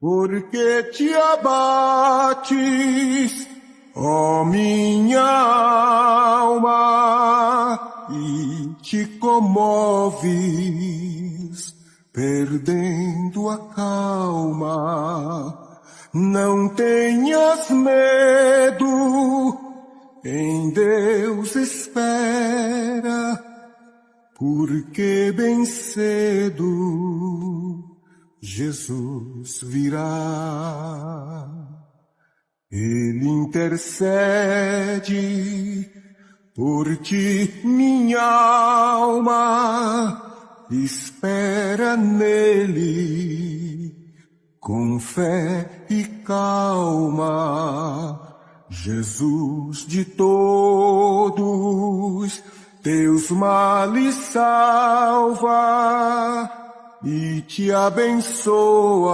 Porque te abates, ó minha alma, e te comoves, perdendo a calma. Não tenhas medo, em Deus espera, porque bem cedo Jesus virá. Ele intercede por ti, minha alma, espera nele com fé e calma. Jesus de todos teus males salva e te abençoa.